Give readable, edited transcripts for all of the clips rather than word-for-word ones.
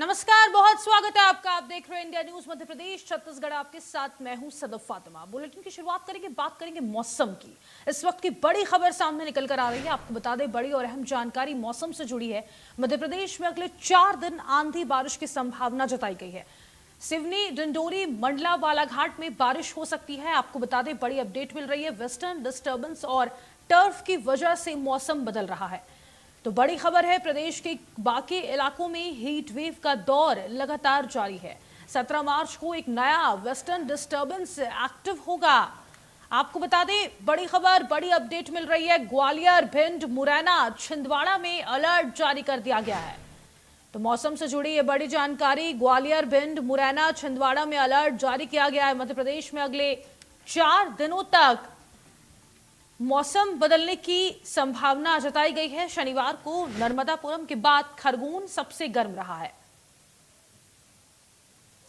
नमस्कार, बहुत स्वागत है आपका। आप देख रहे हैं इंडिया न्यूज मध्य प्रदेश छत्तीसगढ़। आपके साथ मैं हूं सदफ फातिमा। बुलेटिन की शुरुआत करेंगे, बात करेंगे मौसम की। इस वक्त की बड़ी खबर सामने निकल कर आ रही है। आपको बता दें, बड़ी और अहम जानकारी मौसम से जुड़ी है। मध्य प्रदेश में अगले 4 दिन आंधी बारिश की संभावना जताई गई है। सिवनी, डिंडोरी, मंडला, बालाघाट में बारिश हो सकती है। आपको बता दें, बड़ी अपडेट मिल रही है। वेस्टर्न डिस्टर्बेंस और टर्फ की वजह से मौसम बदल रहा है। तो बड़ी खबर है, प्रदेश के बाकी इलाकों में हीट वेव का दौर लगातार जारी है। 17 मार्च को एक नया वेस्टर्न डिस्टर्बेंस एक्टिव होगा। आपको बता दें, बड़ी खबर, बड़ी अपडेट मिल रही है। ग्वालियर, भिंड, मुरैना, छिंदवाड़ा में अलर्ट जारी कर दिया गया है। तो मौसम से जुड़ी ये बड़ी जानकारी। ग्वालियर, भिंड, मुरैना, छिंदवाड़ा में अलर्ट जारी किया गया है। मध्य प्रदेश में अगले 4 दिनों तक मौसम बदलने की संभावना जताई गई है। शनिवार को नर्मदापुरम के बाद खरगोन सबसे गर्म रहा है।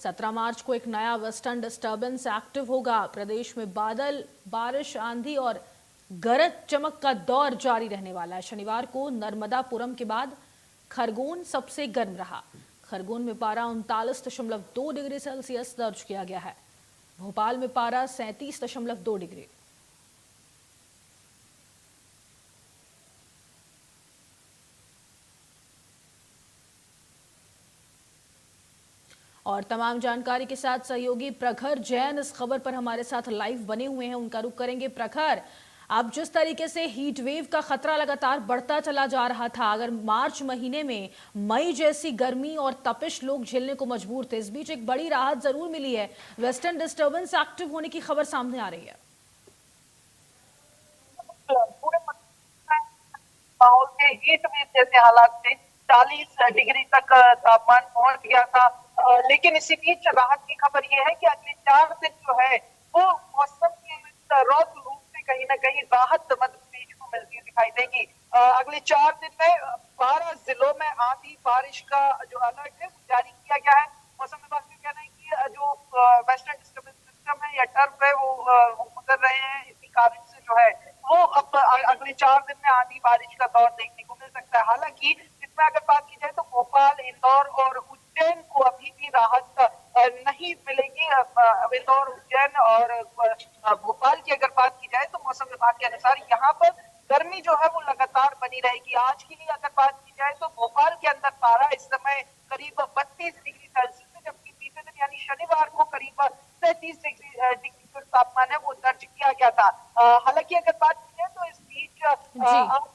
17 मार्च को एक नया वेस्टर्न डिस्टर्बेंस एक्टिव होगा। प्रदेश में बादल, बारिश, आंधी और गरज चमक का दौर जारी रहने वाला है। शनिवार को नर्मदापुरम के बाद खरगोन सबसे गर्म रहा। खरगोन में पारा 39.2 डिग्री सेल्सियस दर्ज किया गया है। भोपाल में पारा 37.2 डिग्री। और तमाम जानकारी के साथ सहयोगी प्रखर जैन इस खबर पर हमारे साथ लाइव बने हुए हैं। उनका रुख करेंगे। प्रखर, अब जिस तरीके से हीट वेव का खतरा लगातार बढ़ता चला जा रहा था, अगर मार्च महीने में मई जैसी गर्मी और तपिश लोग झेलने को मजबूर थे, इस बीच एक बड़ी राहत जरूर मिली है। वेस्टर्न डिस्टर्बेंस एक्टिव होने की खबर सामने आ रही है। पूरे माहौल के हीट वेव जैसे हालात थे। 40 डिग्री तक तापमान पहुंच गया था। लेकिन इसी बीच राहत की खबर यह है कि अगले 4 दिन जो है वो मौसम के रौद्र रूप से कहीं ना कहीं राहत मध्य प्रदेश को मिलती दिखाई देगी। अगले 4 दिन में 12 जिलों में आंधी बारिश का जो अलर्ट है वो जारी किया गया है। मौसम विभाग का कहना है कि जो वेस्टर्न डिस्टर्बेंस सिस्टम है या टर्फ है वो गुजर रहे हैं। इसी कारण से जो है वो अब अगले 4 दिन में आंधी बारिश का दौर देखने को मिल सकता है। हालांकि इसमें अगर बात की जाए तो भोपाल, इंदौर और उज्जैन को अभी भी राहत नहीं मिलेगी। इंदौर, उज्जैन और भोपाल की अगर बात की जाए तो मौसम विभाग के अनुसार यहाँ पर गर्मी जो है वो लगातार बनी रहेगी। आज के लिए अगर बात की जाए तो भोपाल के अंदर पारा इस समय करीब 32 डिग्री सेल्सियस है, जबकि बीते दिन यानी शनिवार को करीब 33 डिग्री जो तापमान है वो दर्ज किया गया था। हालांकि अगर बात की जाए तो इस बीच आज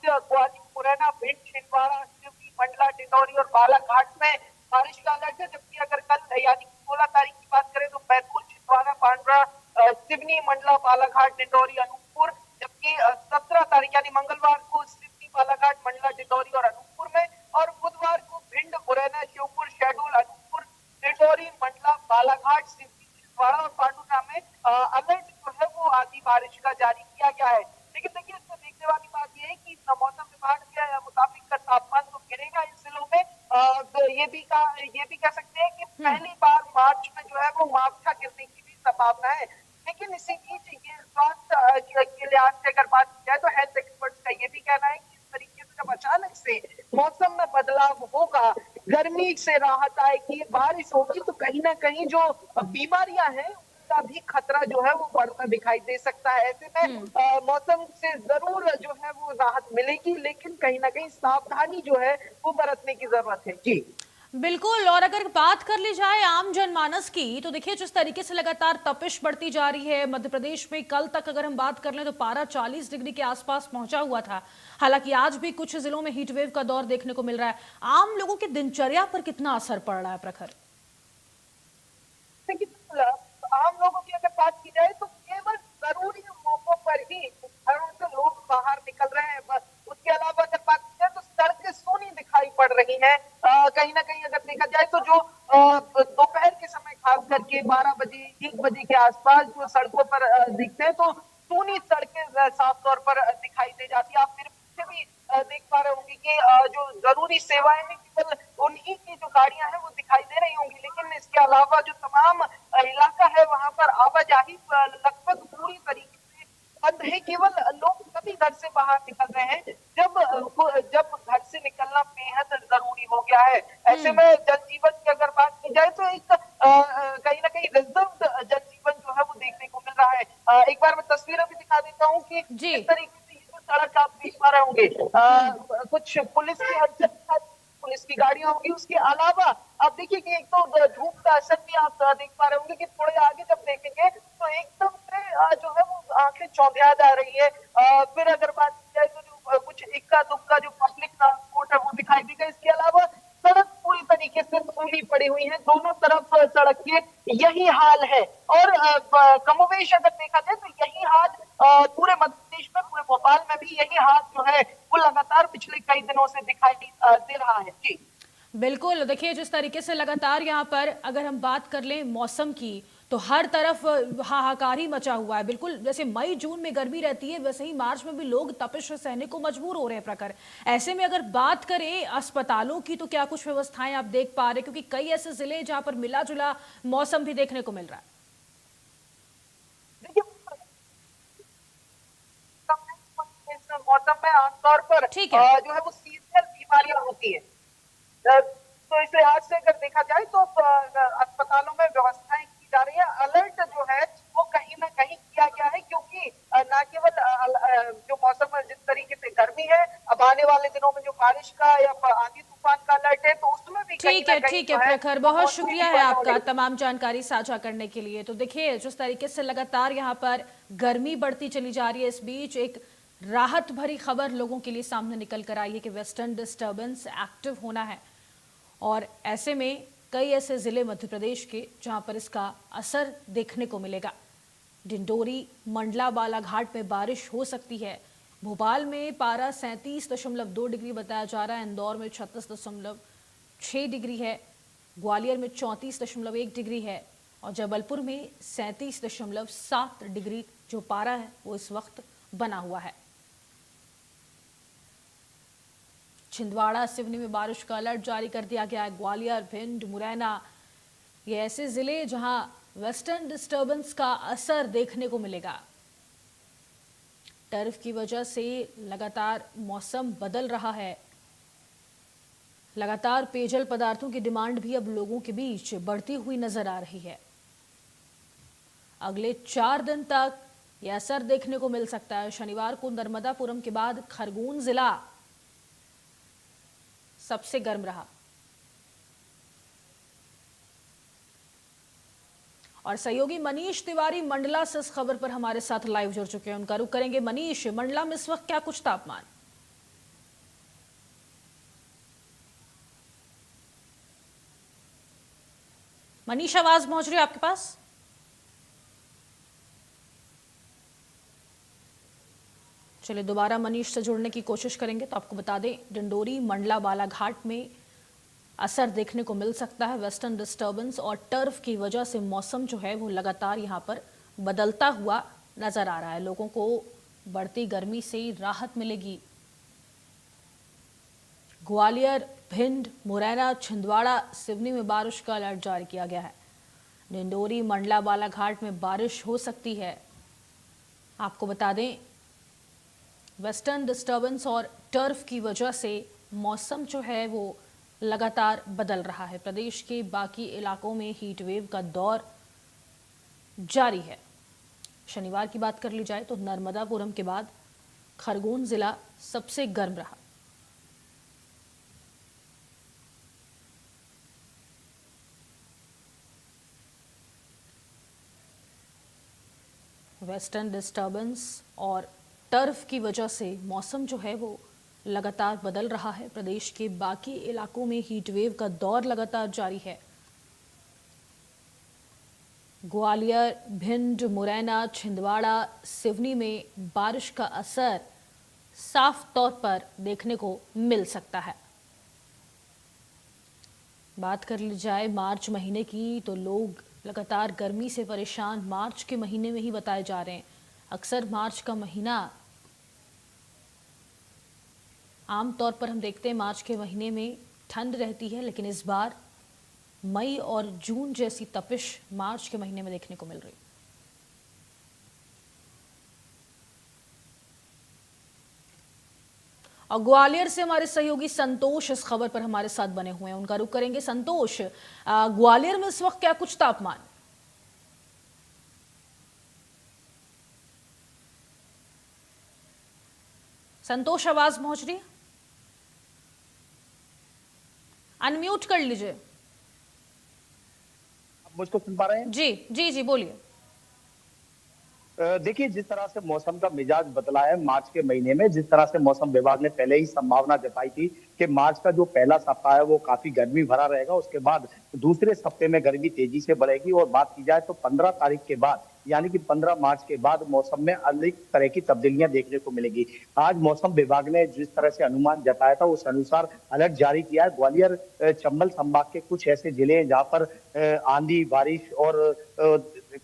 ग्वालियर, मुरैना, भिंड, छिंदवाड़ा, सिवनी, मंडला, डिंडोरी और बालाघाट में बारिश का अलर्ट है। जबकि अगर कल यानी 16 तारीख की बात करें तो बैतूल, छिंदवाड़ा, पांड्रा, सिवनी, मंडला, बालाघाट, डिंडोरी, अनूपपुर, जबकि 17 तारीख यानी मंगलवार को सिवनी, बालाघाट, मंडला, डिंडोरी और अनूपपुर में, और बुधवार को भिंड, मुरैना, श्योपुर, शहडोल, अनूपपुर, डिंडोरी, मंडला, बालाघाट, सिवनी, छिंदवाड़ा और पांडुना में अलर्ट जो है वो आधी बारिश का जारी किया गया है। लेकिन देखिए, इसमें देखने वाली बात यह है कि मौसम विभाग के मुताबिक तापमान तो गिरेगा इन जिलों में। तो ये भी कह सकते हैं कि पहली बार मार्च में जो है वो मावठा गिरने की भी संभावना है। लेकिन इसी बीच ये स्वास्थ्य के लिहाज से अगर बात की जाए तो हेल्थ एक्सपर्ट्स का ये भी कहना है कि इस तरीके से जब अचानक से मौसम में बदलाव होगा, गर्मी से राहत आएगी, बारिश होगी, तो कहीं ना कहीं जो बीमारियां हैं का भी खतरा जो है वो बढ़ता दिखाई दे सकता है। ऐसे में मौसम से जरूर जो है वो राहत मिलेगी, लेकिन कहीं ना कहीं सावधानी जो है वो बरतने की जरूरत है। जी बिल्कुल। और अगर बात कर ली जाए आम जनमानस की, तो देखिए, जिस तरीके से लगातार तपिश बढ़ती जा रही है मध्य प्रदेश में, कल तक अगर हम बात कर लें तो पारा 40 डिग्री के आसपास पहुंचा हुआ था। हालांकि आज भी कुछ जिलों में हीट वेव का दौर देखने को मिल रहा है। आम लोगों की दिनचर्या पर कितना असर पड़ रहा है, प्रखर? आम लोगों की अगर बात की जाए तो केवल जरूरी मौकों पर ही घरों से लोग बाहर निकल रहे हैं। बस उसके अलावा अगर बात की जाए तो सड़कें सूनी दिखाई पड़ रही हैं। कहीं ना कहीं अगर देखा जाए तो जो दोपहर के समय खास करके 12 बजे 1 बजे के आसपास जो सड़कों पर दिखते हैं तो सूनी सड़कें साफ तौर पर दिखाई दे जाती है। आप मेरे पीछे भी देख पा रहे होंगे कि जो जरूरी सेवाएं हैं केवल उन्हीं की जो गाड़ियां हैं वो दिखाई दे रही होंगी, लेकिन इसके अलावा जो तमाम इलाका है वहां पर आवाजाही लगभग पूरी तरीके से बंद है। केवल लोग तभी घर से बाहर निकल रहे हैं जब घर से निकलना बेहद जरूरी हो गया है। ऐसे में जनजीवन की अगर बात की जाए तो एक कहीं ना कहीं रिजर्व जनजीवन जो है वो देखने को मिल रहा है। एक बार मैं तस्वीरें भी दिखा देता हूँ कि जी। किस तरीके से ये जो सड़क आप देख पा रहे होंगे, कुछ पुलिस की हलचल, पुलिस की गाड़ियां होंगी, उसके अलावा आप देखिए कि एक तो धूप का असर भी आप देख पा रहे होंगे कि थोड़े आगे जब देखेंगे तो एकदम से जो है वो आंखें चौंधिया जा रही है। फिर अगर बात की जाए तो जो कुछ इक्का दुक्का जो पब्लिक ट्रांसपोर्ट है वो दिखाई देगा। इसके अलावा सड़क पूरी तरीके से सूनी पड़ी हुई है, दोनों तरफ सड़क के यही हाल है। और कमोवेश अगर देखा जाए तो यही हाल पूरे मध्य प्रदेश में, पूरे भोपाल में भी यही हाल जो है वो लगातार पिछले कई दिनों से दिखाई दे रहा है। जी बिल्कुल, देखिए जिस तरीके से लगातार यहाँ पर अगर हम बात कर लें मौसम की, तो हर तरफ हाहाकार ही मचा हुआ है। बिल्कुल जैसे मई जून में गर्मी रहती है, वैसे ही मार्च में भी लोग तपिश सहने को मजबूर हो रहे हैं प्रखर। ऐसे में अगर बात करें अस्पतालों की, तो क्या कुछ व्यवस्थाएं आप देख पा रहे हैं? क्योंकि कई ऐसे जिले जहां पर मिला जुला मौसम भी देखने को मिल रहा है। देखिए, इस मौसम में आमतौर पर ठीक है। जो है वो सीजनल बीमारियां होती है। तो इस लिहाज से अगर देखा जाए तो अस्पतालों में व्यवस्थाएं की जा रही है। अलर्ट जो है वो कहीं ना कहीं किया गया है, क्योंकि न केवल जो मौसम में जिस तरीके से गर्मी है, अब आने वाले दिनों में जो बारिश का या आंधी तूफान का अलर्ट है, तो उसमें भी कहीं ना कहीं ठीक है जो है प्रखर, वो बहुत मौसमी शुक्रिया है विपरित आपका होने। तमाम जानकारी साझा करने के लिए। तो देखिए जिस तरीके से लगातार यहाँ पर गर्मी बढ़ती चली जा रही है, इस बीच एक राहत भरी खबर लोगों के लिए सामने निकल कर आई है कि वेस्टर्न डिस्टर्बेंस एक्टिव होना है। और ऐसे में कई ऐसे जिले मध्य प्रदेश के जहां पर इसका असर देखने को मिलेगा। डिंडोरी, मंडला, बालाघाट में बारिश हो सकती है। भोपाल में पारा 37.2 डिग्री बताया जा रहा है। इंदौर में 36.6 डिग्री है। ग्वालियर में 34.1 डिग्री है। और जबलपुर में 37.7 डिग्री जो पारा है वो इस वक्त बना हुआ है। छिंदवाड़ा, सिवनी में बारिश का अलर्ट जारी कर दिया गया है। ग्वालियर, भिंड, मुरैना, ये ऐसे जिले जहां वेस्टर्न डिस्टर्बेंस का असर देखने को मिलेगा। टर्फ की वजह से लगातार मौसम बदल रहा है। लगातार पेयजल पदार्थों की डिमांड भी अब लोगों के बीच बढ़ती हुई नजर आ रही है। अगले 4 दिन तक यह असर देखने को मिल सकता है। शनिवार को नर्मदापुरम के बाद खरगोन जिला सबसे गर्म रहा। और सहयोगी मनीष तिवारी मंडला से इस खबर पर हमारे साथ लाइव जुड़ चुके हैं, उनका रुख करेंगे। मनीष, मंडला में इस वक्त क्या कुछ तापमान? मनीष, आवाज पहुंच रही है आपके पास? चलिए दोबारा मनीष से जुड़ने की कोशिश करेंगे। तो आपको बता दें, डिंडोरी, मंडला, बालाघाट में असर देखने को मिल सकता है वेस्टर्न डिस्टर्बेंस और टर्फ की वजह से। मौसम जो है वो लगातार यहाँ पर बदलता हुआ नजर आ रहा है। लोगों को बढ़ती गर्मी से राहत मिलेगी। ग्वालियर, भिंड, मुरैना, छिंदवाड़ा, सिवनी में बारिश का अलर्ट जारी किया गया है। डिंडोरी, मंडला, बालाघाट में बारिश हो सकती है। आपको बता दें, वेस्टर्न डिस्टर्बेंस और टर्फ की वजह से मौसम जो है वो लगातार बदल रहा है। प्रदेश के बाकी इलाकों में हीट वेव का दौर जारी है। शनिवार की बात कर ली जाए तो नर्मदापुरम के बाद खरगोन जिला सबसे गर्म रहा। वेस्टर्न डिस्टर्बेंस और टर्फ की वजह से मौसम जो है वो लगातार बदल रहा है। प्रदेश के बाकी इलाकों में हीट वेव का दौर लगातार जारी है। ग्वालियर, भिंड, मुरैना, छिंदवाड़ा, सिवनी में बारिश का असर साफ तौर पर देखने को मिल सकता है। बात कर ली जाए मार्च महीने की, तो लोग लगातार गर्मी से परेशान मार्च के महीने में ही बताए जा रहे हैं। अक्सर मार्च का महीना, आमतौर पर हम देखते हैं मार्च के महीने में ठंड रहती है, लेकिन इस बार मई और जून जैसी तपिश मार्च के महीने में देखने को मिल रही। और ग्वालियर से हमारे सहयोगी संतोष इस खबर पर हमारे साथ बने हुए हैं, उनका रुख करेंगे। संतोष, ग्वालियर में इस वक्त क्या कुछ तापमान? संतोष, आवाज पहुंच रही है? अनम्यूट कर लीजिए। आप मुझको सुन पा रहे हैं? जी जी जी, बोलिए। देखिए, जिस तरह से मौसम का मिजाज बदला है मार्च के महीने में, जिस तरह से मौसम विभाग ने पहले ही संभावना जताई थी कि मार्च का जो पहला सप्ताह है वो काफी गर्मी भरा रहेगा, उसके बाद दूसरे सप्ताह में गर्मी तेजी से बढ़ेगी और बात की जाए तो 15 तारीख के बाद यानी कि 15 मार्च के बाद मौसम में अधिक तरह की तब्दीलियां देखने को मिलेगी। आज मौसम विभाग ने जिस तरह से अनुमान जताया था उस अनुसार अलर्ट जारी किया है। ग्वालियर चंबल संभाग के कुछ ऐसे जिले हैं जहां पर आंधी, बारिश और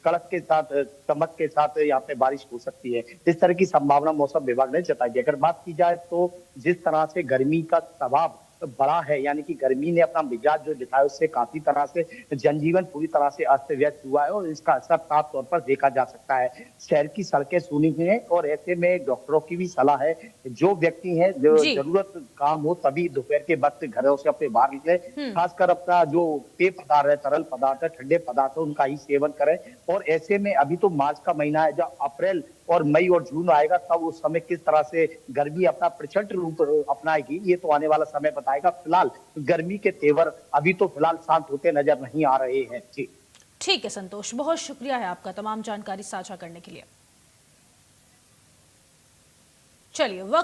कड़क के साथ, चमक के साथ यहाँ पे बारिश हो सकती है। इस तरह की संभावना मौसम विभाग ने जताई है। अगर बात की जाए तो जिस तरह से गर्मी का दबाव बड़ा है, यानी कि गर्मी ने अपना मिजाज जो दिखाया उससे काफी तरह से जनजीवन पूरी तरह से अस्त व्यस्त हुआ है और इसका असर साफ तौर पर देखा जा सकता है। शहर की सड़कें सूनी हुई हैं और ऐसे में डॉक्टरों की भी सलाह है जो व्यक्ति हैं जो जरूरत काम हो तभी दोपहर के वक्त घरों से अपने बाहर निकले, खासकर अपना जो पेय पदार्थ है, तरल पदार्थ है, ठंडे पदार्थ है, उनका ही सेवन करें। और ऐसे में अभी तो मार्च का महीना है, जब अप्रैल और मई और जून आएगा तब उस समय किस तरह से गर्मी अपना प्रचंड रूप अपनाएगी ये तो आने वाला समय बताएगा। फिलहाल गर्मी के तेवर अभी तो फिलहाल शांत होते नजर नहीं आ रहे हैं। जी ठीक है संतोष, बहुत शुक्रिया है आपका तमाम जानकारी साझा करने के लिए। चलिए, वक्त